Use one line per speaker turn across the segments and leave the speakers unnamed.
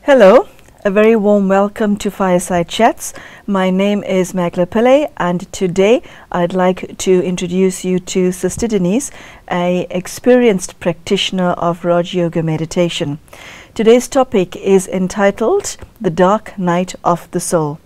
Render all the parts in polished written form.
Hello, a very warm welcome to Fireside Chats. My name is Magela Pillai, and today I'd like to introduce you to Sister Denise, an experienced practitioner of Rajyoga Meditation. Today's topic is entitled The Dark Night of the Soul.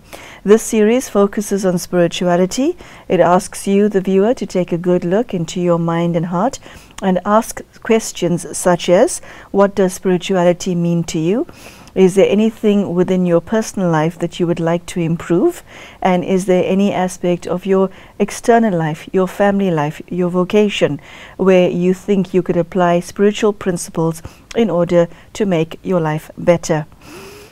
This series focuses on spirituality. It asks you, the viewer, to take a good look into your mind and heart and ask questions such as, what does spirituality mean to you? Is there anything within your personal life that you would like to improve? And is there any aspect of your external life, your family life, your vocation, where you think you could apply spiritual principles in order to make your life better?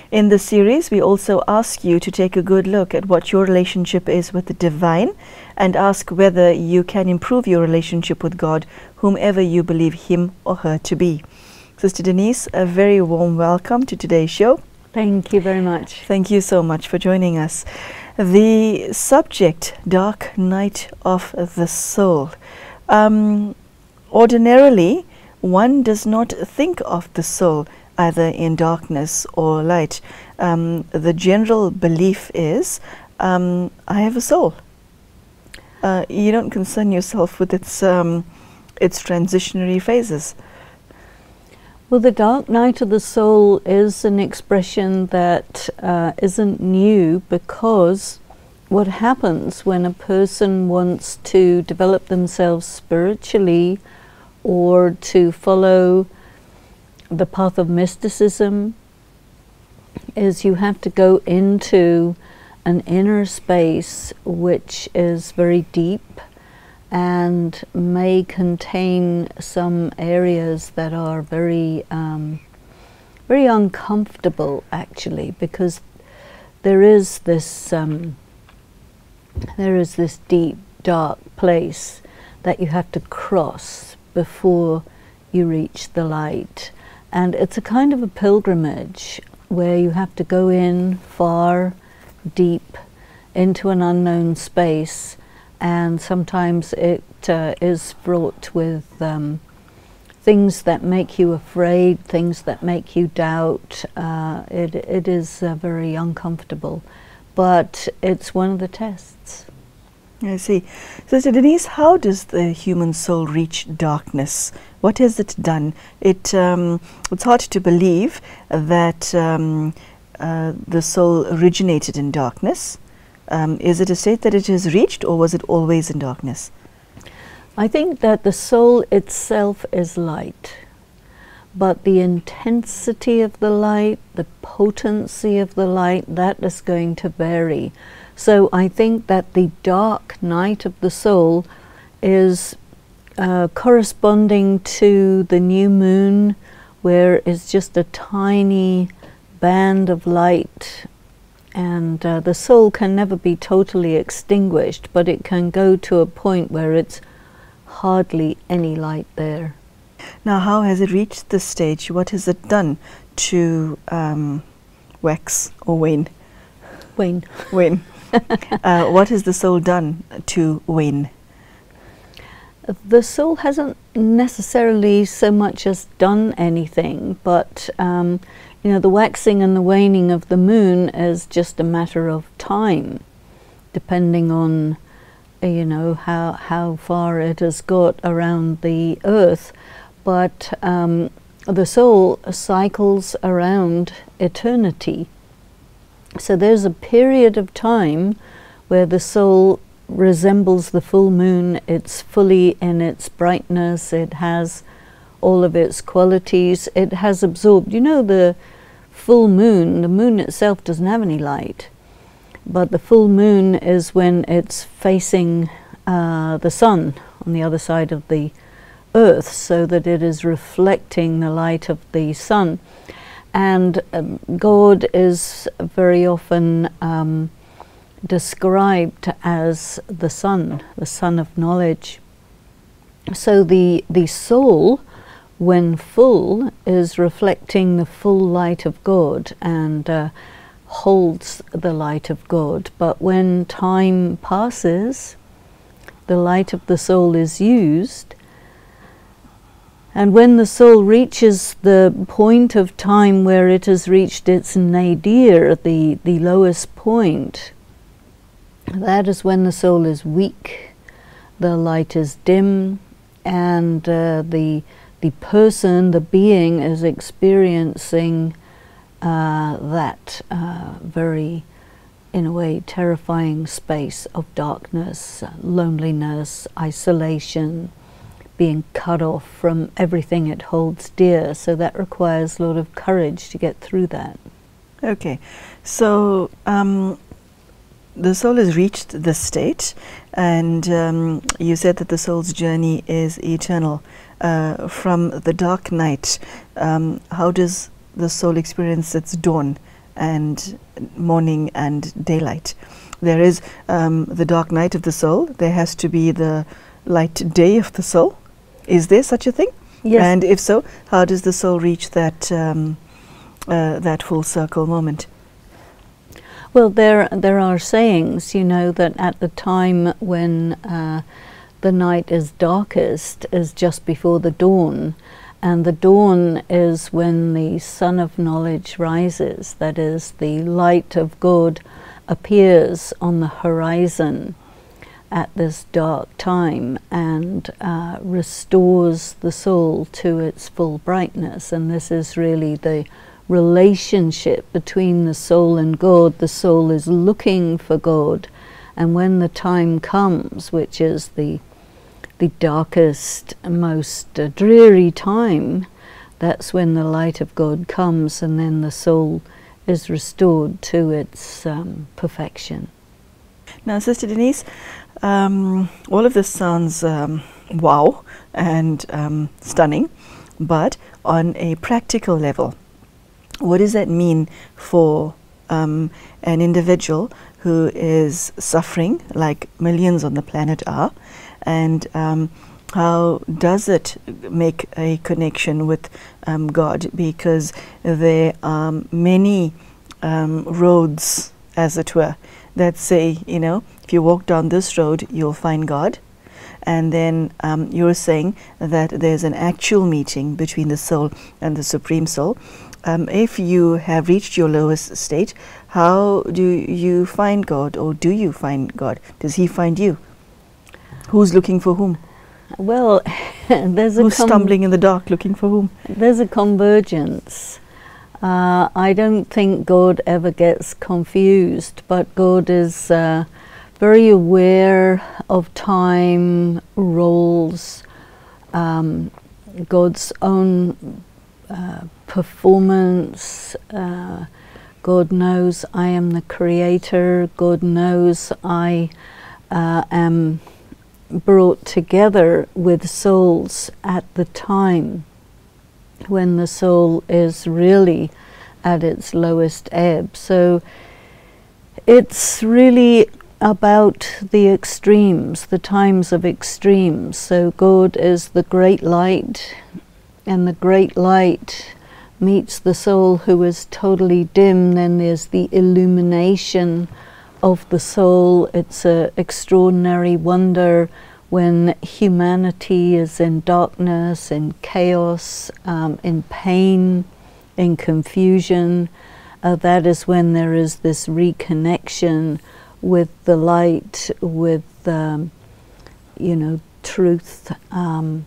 In this series, we also ask you to take a good look at what your relationship is with the divine and ask whether you can improve your relationship with God, whomever you believe him or her to be. Sister Denise, a very warm welcome to today's show.
Thank you very much.
Thank you so much for joining us. The subject, Dark Night of the Soul. Ordinarily, one does not think of the soul either in darkness or light. The general belief is, I have a soul. You don't concern yourself with its transitionary phases.
Well, the dark night of the soul is an expression that isn't new, because what happens when a person wants to develop themselves spiritually or to follow the path of mysticism is you have to go into an inner space which is very deep and may contain some areas that are very very uncomfortable, actually, because there is this deep dark place that you have to cross before you reach the light. And it's a kind of a pilgrimage where you have to go in far, deep, into an unknown space. And sometimes it is fraught with things that make you afraid, things that make you doubt. It is very uncomfortable, but it's one of the tests.
I see. Sister Denise, how does the human soul reach darkness? What has it done? It's hard to believe that the soul originated in darkness. Is it a state that it has reached, or was it always in darkness?
I think that the soul itself is light, but the intensity of the light, the potency of the light, that is going to vary. So I think that the dark night of the soul is corresponding to the new moon, where it's just a tiny band of light. And the soul can never be totally extinguished, but it can go to a point where it's hardly any light there.
Now, how has it reached this stage? What has it done to wax or wane?
Wane.
Wane. What has the soul done to wane?
The soul hasn't necessarily so much as done anything, but you know, the waxing and the waning of the moon is just a matter of time, depending on, you know, how far it has got around the earth. But the soul cycles around eternity. So there's a period of time where the soul resembles the full moon. It's fully in its brightness. It has all of its qualities. It has absorbed, you know, the full moon, the moon itself doesn't have any light, but the full moon is when it's facing the sun on the other side of the earth, so that it is reflecting the light of the sun. And God is very often described as the sun of knowledge. So the soul, when full, is reflecting the full light of God and holds the light of God. But when time passes, the light of the soul is used, And when the soul reaches the point of time where it has reached its nadir, the lowest point, that is when the soul is weak, the light is dim, and the person, the being, is experiencing that very, in a way, terrifying space of darkness, loneliness, isolation, being cut off from everything it holds dear. So that requires a lot of courage to get through that.
Okay, so the soul has reached this state, and you said that the soul's journey is eternal. From the dark night, how does the soul experience its dawn and morning and daylight? There is the dark night of the soul. There has to be the light day of the soul. Is there such a thing?
Yes.
And if so, how does the soul reach that that full circle moment?
Well, there are sayings, you know, that at the time when the night is darkest is just before the dawn, and the dawn is when the sun of knowledge rises. That is, the light of God appears on the horizon at this dark time and restores the soul to its full brightness. And this is really the relationship between the soul and God. The soul is looking for God, and when the time comes, which is the darkest, most dreary time, that's when the light of God comes, and then the soul is restored to its perfection.
Now, Sister Denise, all of this sounds wow and stunning, but on a practical level, what does that mean for an individual who is suffering, like millions on the planet are, and how does it make a connection with God? Because there are many roads, as it were, that say, you know, if you walk down this road, you'll find God. And then you're saying that there's an actual meeting between the soul and the Supreme Soul. If you have reached your lowest state, how do you find God, or do you find God? Does He find you? Who's looking for whom?
Well, there's
Who's stumbling in the dark looking for whom?
There's a convergence. I don't think God ever gets confused, but God is very aware of time, roles, God's own performance. God knows I am the creator. God knows I am brought together with souls at the time when the soul is really at its lowest ebb. So it's really about the extremes, the times of extremes. So God is the great light, and the great light meets the soul who is totally dim. Then there's the illumination of the soul. It's an extraordinary wonder when humanity is in darkness, in chaos, in pain, in confusion. That is when there is this reconnection with the light, with you know, truth. And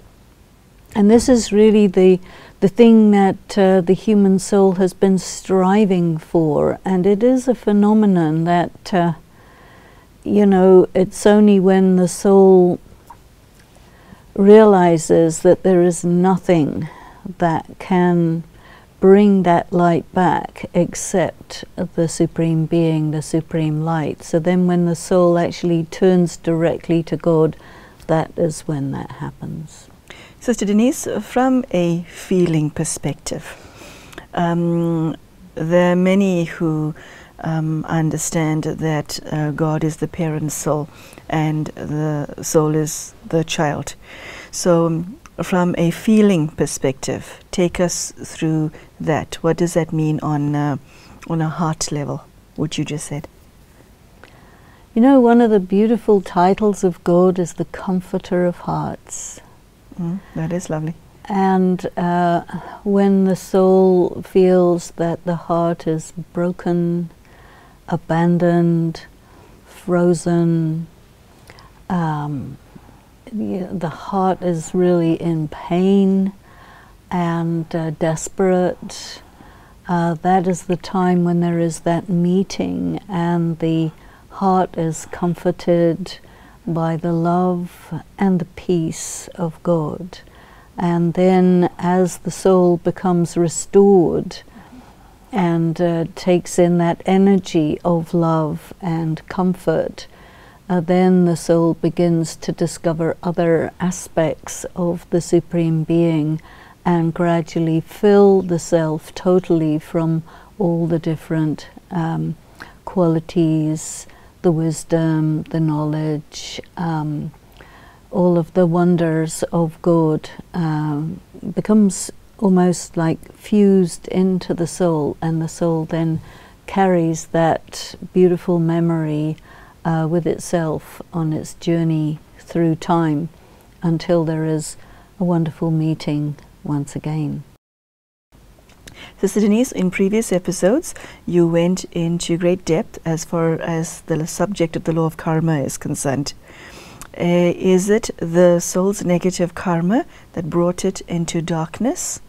this is really the thing that the human soul has been striving for. And it is a phenomenon that, you know, it's only when the soul realizes that there is nothing that can bring that light back except the Supreme Being, the Supreme Light. So then when the soul actually turns directly to God, that is when that happens.
Sister Denise, from a feeling perspective, there are many who understand that God is the parent soul and the soul is the child. So from a feeling perspective, take us through that. What does that mean on a heart level, what you just said?
You know, one of the beautiful titles of God is the Comforter of Hearts.
That is lovely.
And when the soul feels that the heart is broken, abandoned, frozen, the heart is really in pain and desperate, that is the time when there is that meeting and the heart is comforted by the love and the peace of God. And then as the soul becomes restored and takes in that energy of love and comfort, then the soul begins to discover other aspects of the Supreme Being and gradually fill the self totally from all the different qualities, the wisdom, the knowledge, all of the wonders of God becomes almost like fused into the soul, and the soul then carries that beautiful memory with itself on its journey through time until there is a wonderful meeting once again.
Sister Denise, in previous episodes, you went into great depth as far as the subject of the law of karma is concerned. Is it the soul's negative karma that brought it into darkness?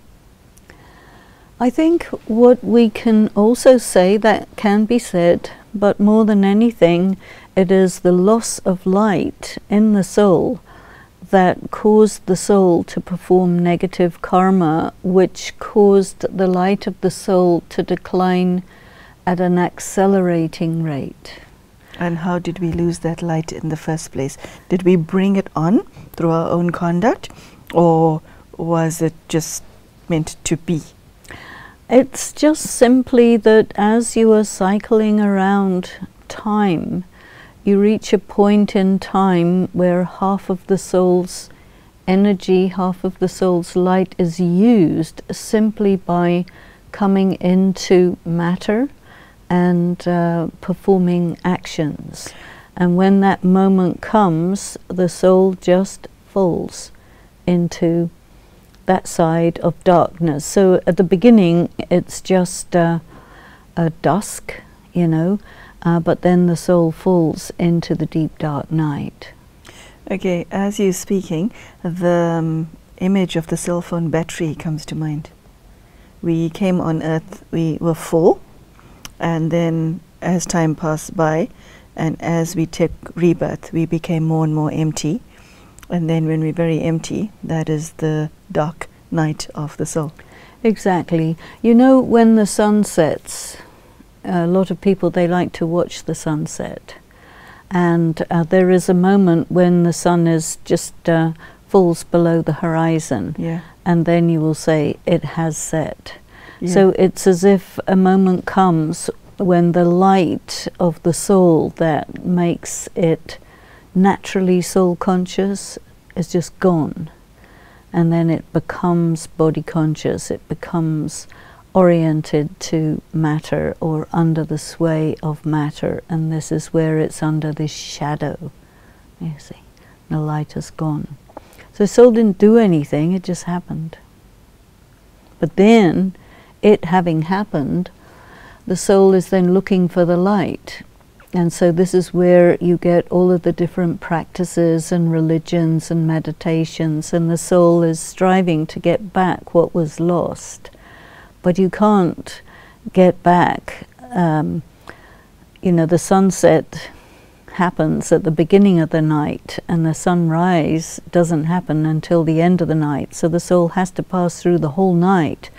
I think what we can also say, that can be said, but more than anything, it is the loss of light in the soul that caused the soul to perform negative karma, which caused the light of the soul to decline at an accelerating rate.
And how did we lose that light in the first place? Did we bring it on through our own conduct, or was it just meant to be?
It's just simply that as you are cycling around time, you reach a point in time where half of the soul's energy, half of the soul's light is used simply by coming into matter and performing actions. And when that moment comes, the soul just falls into that side of darkness. So at the beginning it's just a dusk, you know, but then the soul falls into the deep dark night.
Okay, as you're speaking, the image of the cell phone battery comes to mind. We came on earth, we were full, and then as time passed by and as we took rebirth, we became more and more empty. And then when we're very empty, that is the dark night of the soul.
Exactly. You know, when the sun sets, a lot of people, they like to watch the sunset. And there is a moment when the sun is just falls below the horizon.
Yeah.
And then you will say, it has set.
Yeah.
So it's as if a moment comes when the light of the soul that makes it naturally soul conscious is just gone, and then it becomes body conscious, it becomes oriented to matter or under the sway of matter, and this is where it's under this shadow, you see, the light is gone. So soul didn't do anything, it just happened. But then, it having happened, the soul is then looking for the light. And so this is where you get all of the different practices and religions and meditations, and the soul is striving to get back what was lost. But you can't get back, you know, the sunset happens at the beginning of the night, and the sunrise doesn't happen until the end of the night. So the soul has to pass through the whole night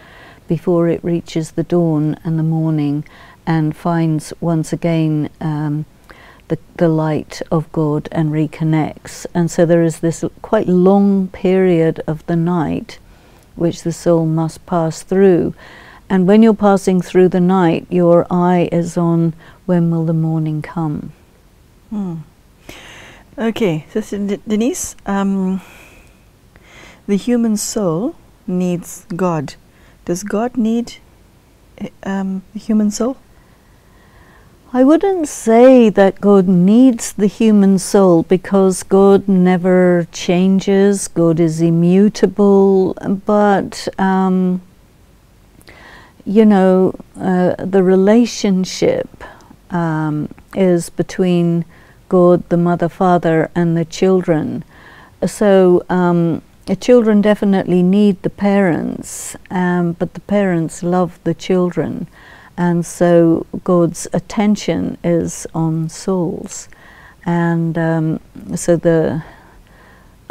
before it reaches the dawn and the morning and finds once again the light of God and reconnects. And so there is this quite long period of the night which the soul must pass through. And when you're passing through the night, your eye is on when will the morning come.
Okay, Sister Denise, the human soul needs God. Does God need the human soul?
I wouldn't say that God needs the human soul, because God never changes. God is immutable, but you know, the relationship is between God, the Mother, Father, and the children. So the children definitely need the parents, but the parents love the children. And so God's attention is on souls. And so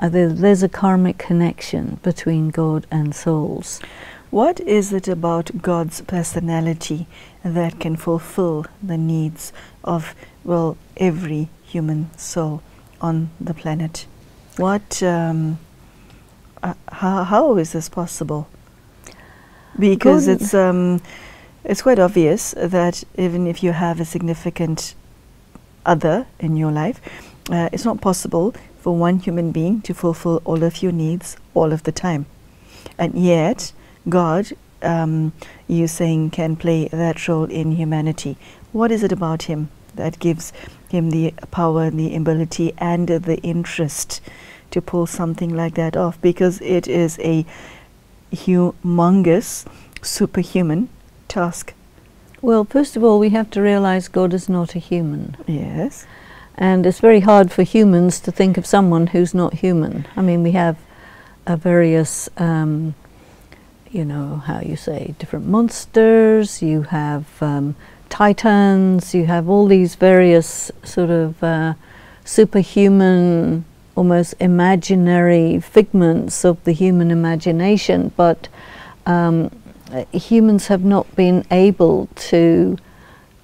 there's a karmic connection between God and souls.
What is it about God's personality that can fulfill the needs of, well, every human soul on the planet? What, how is this possible? Because it's quite obvious that even if you have a significant other in your life, it's not possible for one human being to fulfill all of your needs all of the time. And yet, God, you're saying, can play that role in humanity. What is it about him that gives him the power and the ability and the interest to pull something like that off? Because it is a humongous, superhuman task.
Well, first of all, we have to realize God is not a human.
Yes.
And it's very hard for humans to think of someone who's not human. I mean, we have various, you know, how you say, different monsters, you have titans, you have all these various sort of superhuman, almost imaginary figments of the human imagination, but humans have not been able to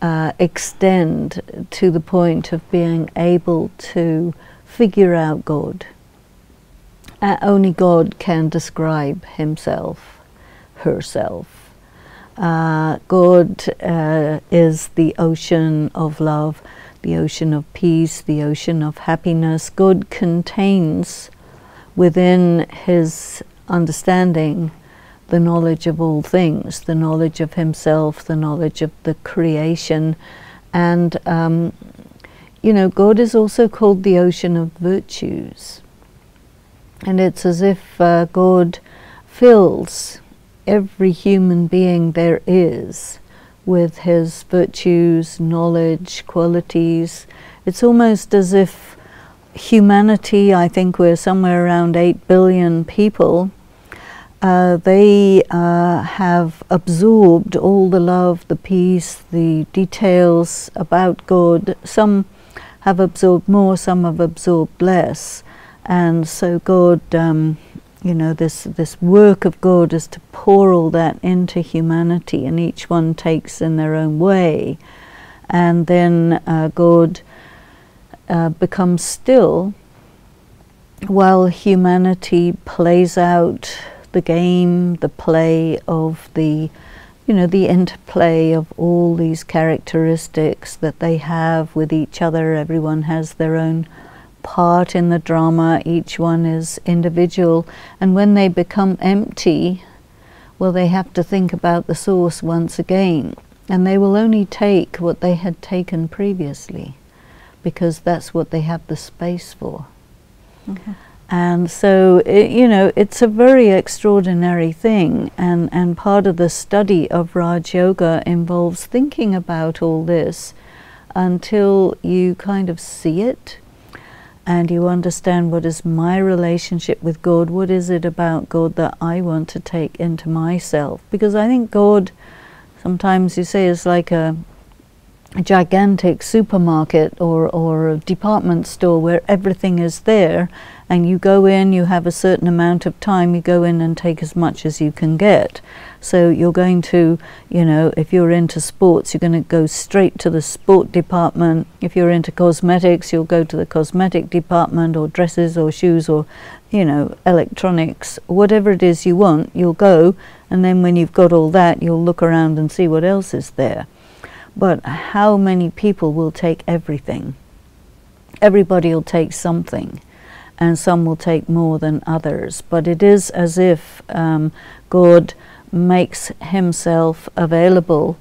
extend to the point of being able to figure out God. Only God can describe himself, herself. God is the ocean of love, the ocean of peace, the ocean of happiness. God contains within his understanding the knowledge of all things, the knowledge of himself, the knowledge of the creation. And, you know, God is also called the ocean of virtues. And it's as if God fills every human being there is with his virtues, knowledge, qualities. It's almost as if humanity, I think we're somewhere around 8 billion people, they have absorbed all the love, the peace, the details about God. Some have absorbed more, some have absorbed less. And so God, you know, this work of God is to pour all that into humanity, and each one takes in their own way. And then God becomes still while humanity plays out the game, the play of the, you know, the interplay of all these characteristics that they have with each other. Everyone has their own part in the drama, each one is individual, and when they become empty, well, they have to think about the source once again, and they will only take what they had taken previously, because that's what they have the space for. Mm-hmm. And so, you know, it's a very extraordinary thing, and part of the study of Raj Yoga involves thinking about all this until you kind of see it, and you understand, what is my relationship with God? What is it about God that I want to take into myself? Because I think God, sometimes you say, is like a gigantic supermarket or a department store where everything is there, and you go in, you have a certain amount of time, you go in and take as much as you can get. So you're going to, you know, if you're into sports, you're going to go straight to the sport department. If you're into cosmetics, you'll go to the cosmetic department, or dresses or shoes or, you know, electronics, whatever it is you want, you'll go, and then when you've got all that, you'll look around and see what else is there. But how many people will take everything? Everybody will take something, and some will take more than others. But it is as if God makes himself available,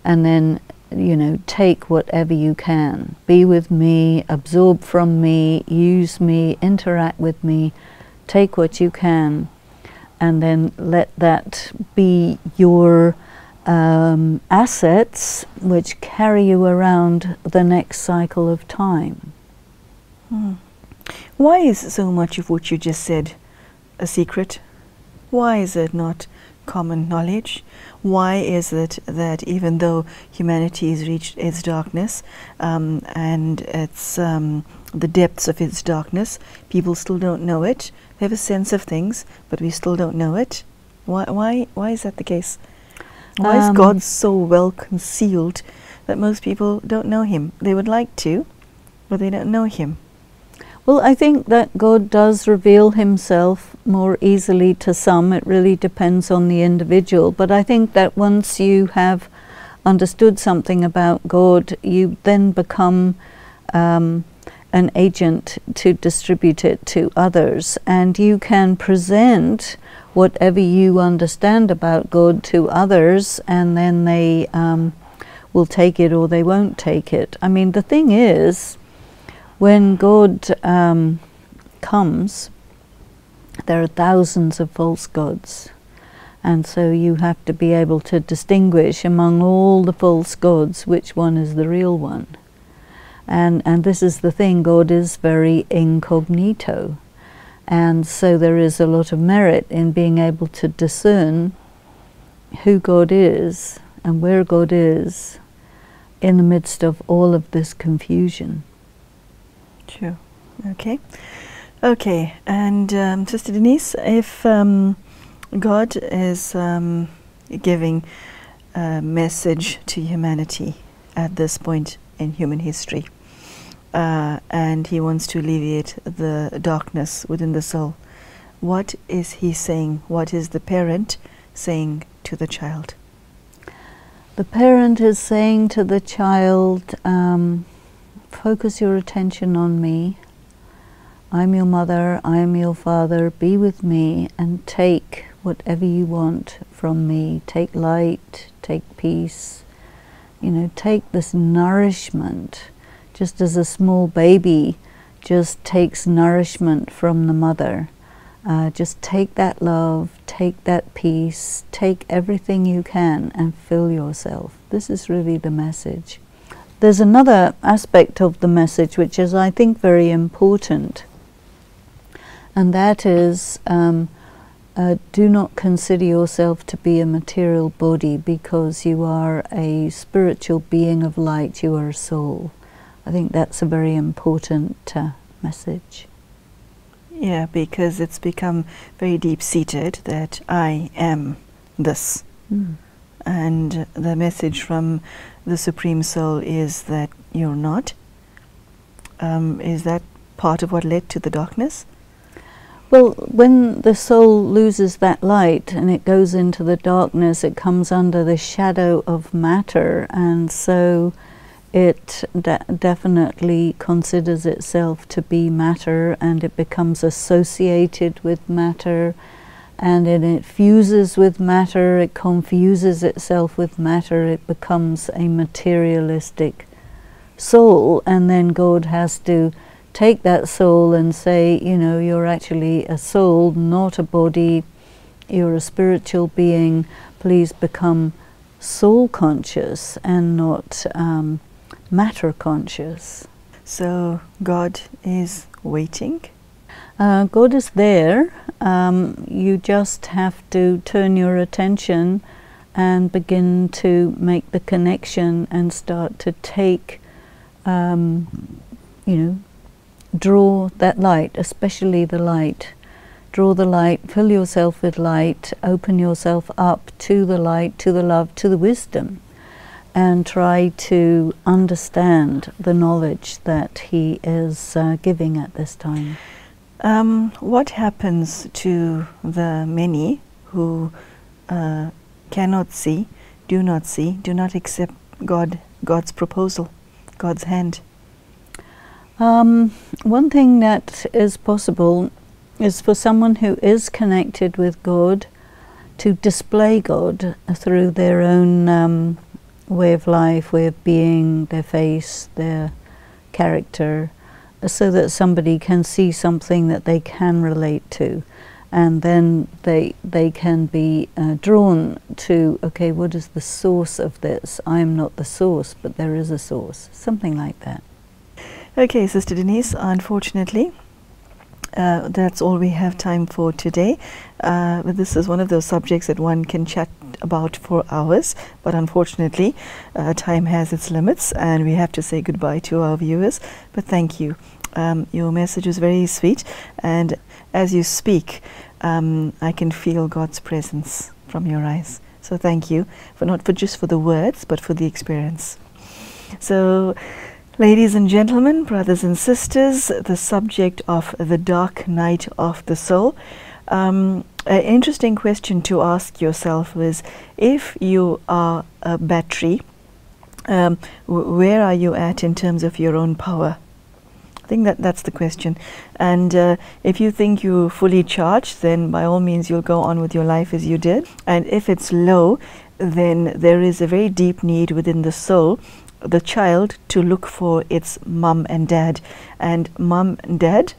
and then you know, take whatever you can. Be with me, absorb from me, use me, interact with me, take what you can, and then let that be your assets which carry you around the next cycle of time.
Why is so much of what you just said a secret? Why is it not common knowledge? Why is it that even though humanity has reached its darkness and its the depths of its darkness, people still don't know it? They have a sense of things, but we still don't know it. Why is that the case? Why is God so well concealed that most people don't know him? They would like to, but they don't know him.
Well, I think that God does reveal himself more easily to some. It really depends on the individual. But I think that once you have understood something about God, you then become an agent to distribute it to others. And you can present whatever you understand about God to others, and then they will take it or they won't take it. I mean, the thing is, when God comes, there are thousands of false gods. And so you have to be able to distinguish among all the false gods which one is the real one. And this is the thing, God is very incognito. And so there is a lot of merit in being able to discern who God is and where God is in the midst of all of this confusion.
Sure. Okay. Okay. And Sister Denise, if God is giving a message to humanity at this point in human history, and he wants to alleviate the darkness within the soul, what is he saying? What is the parent saying to the child?
The parent is saying to the child, focus your attention on me. I'm your mother, I am your father, be with me and take whatever you want from me. Take light, take peace, you know, take this nourishment. Just as a small baby just takes nourishment from the mother. Just take that love, take that peace, take everything you can and fill yourself. This is really the message. There's another aspect of the message which is, I think, very important, and that is do not consider yourself to be a material body, because you are a spiritual being of light, you are a soul. I think that's a very important message.
Yeah, because it's become very deep-seated that I am this. And the message from the Supreme Soul is that you're not. Is that part of what led to the darkness?
Well, when the soul loses that light and it goes into the darkness, it comes under the shadow of matter, and so it definitely considers itself to be matter, and it becomes associated with matter, and it fuses with matter, it confuses itself with matter, it becomes a materialistic soul. And then God has to take that soul and say, you know, you're actually a soul, not a body, you're a spiritual being, please become soul conscious and not matter conscious.
So God is waiting?
God is there. You just have to turn your attention and begin to make the connection and start to take, you know, draw that light, especially the light. Draw the light, fill yourself with light, open yourself up to the light, to the love, to the wisdom, and try to understand the knowledge that he is giving at this time.
What happens to the many who cannot see, do not accept God's proposal, God's hand?
One thing that is possible is for someone who is connected with God to display God through their own way of life, way of being, their face, their character, so that somebody can see something that they can relate to, and then they can be drawn to, okay, what is the source of this? I am not the source, but there is a source, something like that.
Okay, Sister Denise, unfortunately, that's all we have time for today. But this is one of those subjects that one can chat about for hours, but unfortunately time has its limits and we have to say goodbye to our viewers. But thank you. Your message is very sweet, and as you speak, I can feel God's presence from your eyes. So thank you, for not for just for the words, but for the experience. So, ladies and gentlemen, brothers and sisters, the subject of the dark night of the soul. An interesting question to ask yourself is, if you are a battery, where are you at in terms of your own power? I think that's the question. And if you think you're fully charged, then by all means you'll go on with your life as you did. And if it's low, then there is a very deep need within the soul, the child, to look for its mum and dad. And mum/dad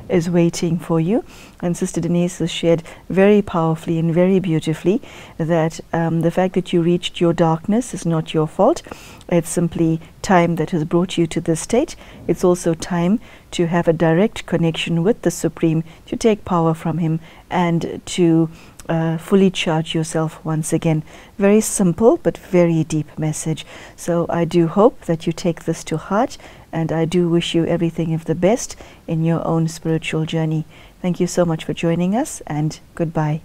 is waiting for you. And Sister Denise has shared very powerfully and very beautifully that the fact that you reached your darkness is not your fault. It's simply time that has brought you to this state. It's also time to have a direct connection with the Supreme, to take power from Him, and to fully charge yourself once again. Very simple but very deep message. So I do hope that you take this to heart, and I do wish you everything of the best in your own spiritual journey. Thank you so much for joining us, and goodbye.